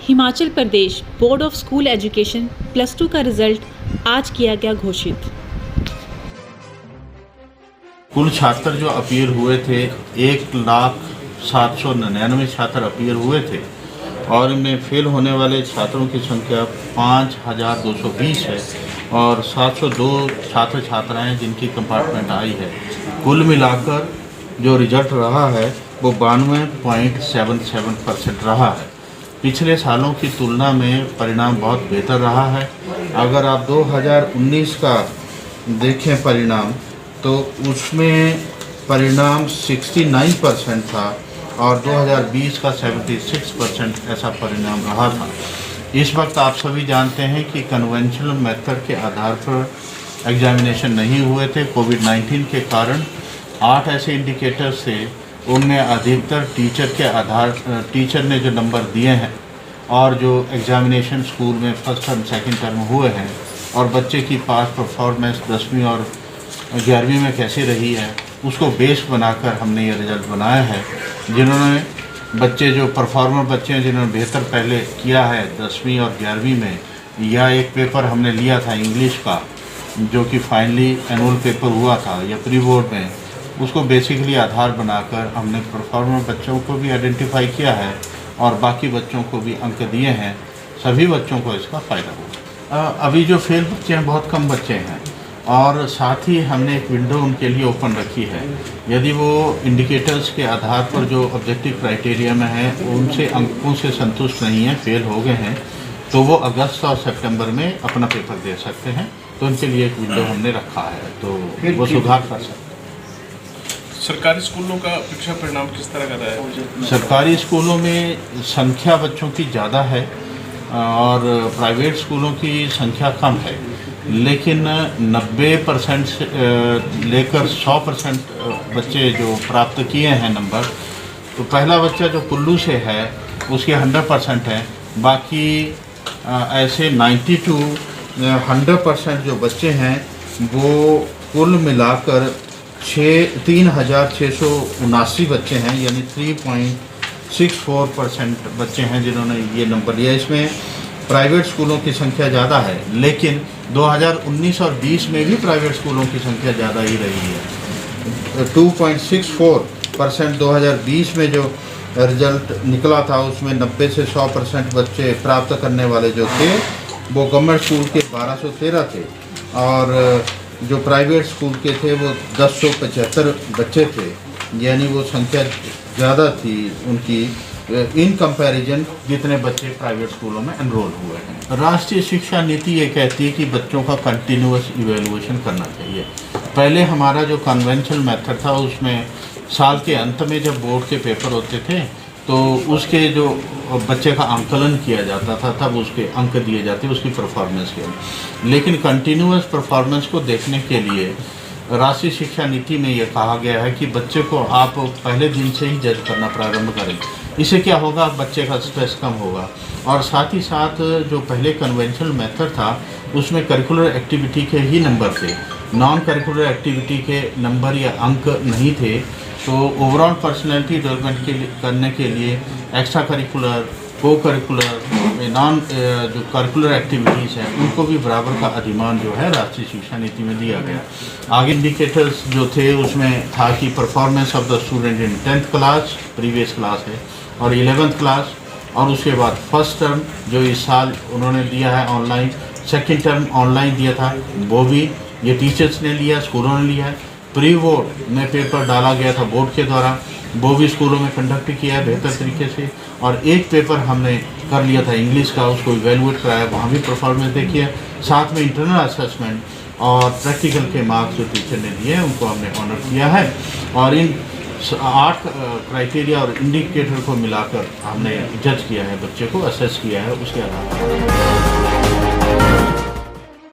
Himachal Pradesh board of school education +2 का result आज किया गया घोषित। कुल छात्र जो अपीयर हुए थे 1,0799 छात्र अपीयर हुए थे और इनमें फेल होने वाले छात्रों की संख्या 5,220 है और 702 छात्र छात्राएं जिनकी कंपार्टमेंट आई है। कुल मिलाकर जो रिजल्ट रहा है वो 92.77% रहा है। पिछले सालों की तुलना में परिणाम बहुत बेहतर रहा है। अगर आप 2019 का देखें परिणाम तो उसमें परिणाम 69% था और 2020 का 76% ऐसा परिणाम रहा था। इस वक्त आप सभी जानते हैं कि कन्वेंशनल मेथड के आधार पर एग्जामिनेशन नहीं हुए थे। कोविड-19 के कारण 8 ऐसे इंडिकेटर्स थे, उनमें अधिकतर टीचर ने जो नंबर दिए हैं और जो एग्जामिनेशन स्कूल में फर्स्ट टर्म सेकंड टर्म हुए हैं और बच्चे की पास परफॉर्मेंस 10वीं और 11वीं में कैसी रही है उसको बेस बनाकर हमने ये रिज़ल्ट बनाया है। जिन्होंने बच्चे जो परफॉर्मर बच्चे हैं जिन्होंने बेहतर पहले किया है 10वीं और 11वीं में, या एक पेपर हमने लिया था इंग्लिश का जो कि फाइनली एनुअल पेपर हुआ था या प्री बोर्ड में, उसको बेसिकली आधार बनाकर हमने परफॉर्मर बच्चों को भी आइडेंटिफाई किया है और बाकी बच्चों को भी अंक दिए हैं। सभी बच्चों को इसका फ़ायदा होगा। अभी जो फेल बच्चे हैं बहुत कम बच्चे हैं और साथ ही हमने एक विंडो उनके लिए ओपन रखी है। यदि वो इंडिकेटर्स के आधार पर जो ऑब्जेक्टिव क्राइटेरिया में है उनसे अंकों से संतुष्ट नहीं है, फेल हो गए हैं, तो वो अगस्त और सितंबर में अपना पेपर दे सकते हैं। तो उनके लिए एक विंडो हमने रखा है, तो वो सुधार कर सकते हैं। सरकारी स्कूलों का परीक्षा परिणाम किस तरह का रहा है? सरकारी स्कूलों में संख्या बच्चों की ज़्यादा है और प्राइवेट स्कूलों की संख्या कम है, लेकिन 90% से लेकर 100% बच्चे जो प्राप्त किए हैं नंबर, तो पहला बच्चा जो कुल्लू से है उसके 100% है। बाकी ऐसे 90 to 100% जो बच्चे हैं वो कुल मिलाकर 3,679 बच्चे हैं, यानी 3.64% बच्चे हैं जिन्होंने ये नंबर लिया। इसमें प्राइवेट स्कूलों की संख्या ज़्यादा है, लेकिन 2019 और 20 में भी प्राइवेट स्कूलों की संख्या ज़्यादा ही रही है। 2.64% 2020 में जो रिजल्ट निकला था उसमें 90 से 100% बच्चे प्राप्त करने वाले जो थे वो गवर्नमेंट स्कूल के 1213 थे और जो प्राइवेट स्कूल के थे वो 1075 बच्चे थे, यानी वो संख्या ज़्यादा थी उनकी इन कंपैरिजन जितने बच्चे प्राइवेट स्कूलों में एनरोल हुए हैं। राष्ट्रीय शिक्षा नीति ये कहती है कि बच्चों का कंटिन्यूअस इवैल्यूएशन करना चाहिए। पहले हमारा जो कन्वेंशनल मेथड था उसमें साल के अंत में जब बोर्ड के पेपर होते थे तो उसके जो बच्चे का आंकलन किया जाता था तब उसके अंक दिए जाते उसकी परफॉर्मेंस के। लेकिन कंटिन्यूअस परफॉर्मेंस को देखने के लिए राष्ट्रीय शिक्षा नीति में यह कहा गया है कि बच्चे को आप पहले दिन से ही जज करना प्रारंभ करें। इससे क्या होगा, बच्चे का स्ट्रेस कम होगा और साथ ही साथ जो पहले कन्वेंशनल मेथड था उसमें करिकुलर एक्टिविटी के ही नंबर थे, नॉन करिकुलर एक्टिविटी के नंबर या अंक नहीं थे। तो ओवरऑल पर्सनैलिटी डेवलपमेंट करने के लिए एक्स्ट्रा करिकुलर, को करिकुलर, नॉन जो करिकुलर एक्टिविटीज़ हैं उनको भी बराबर का अधिमान जो है राष्ट्रीय शिक्षा नीति में दिया गया। आगे इंडिकेटर्स जो थे उसमें था कि performance of the student in 10th class, previous class है, और 11th क्लास, और उसके बाद फर्स्ट टर्म जो इस साल उन्होंने दिया है ऑनलाइन, सेकेंड टर्म ऑनलाइन दिया था वो भी ये टीचर्स ने लिया, स्कूलों ने लिया है। प्री बोर्ड में पेपर डाला गया था बोर्ड के द्वारा, वो भी स्कूलों में कंडक्ट किया है बेहतर तरीके से, और एक पेपर हमने कर लिया था इंग्लिश का, उसको इवेलुएट कराया, वहाँ भी परफॉर्मेंस देखी है। साथ में इंटरनल असेसमेंट और प्रैक्टिकल के मार्क्स जो टीचर ने दिए हैं उनको हमने ऑनर किया है और इन 8 क्राइटेरिया और इंडिकेटर को मिलाकर हमने जज किया है, बच्चे को असेस किया है उसके आधार पर।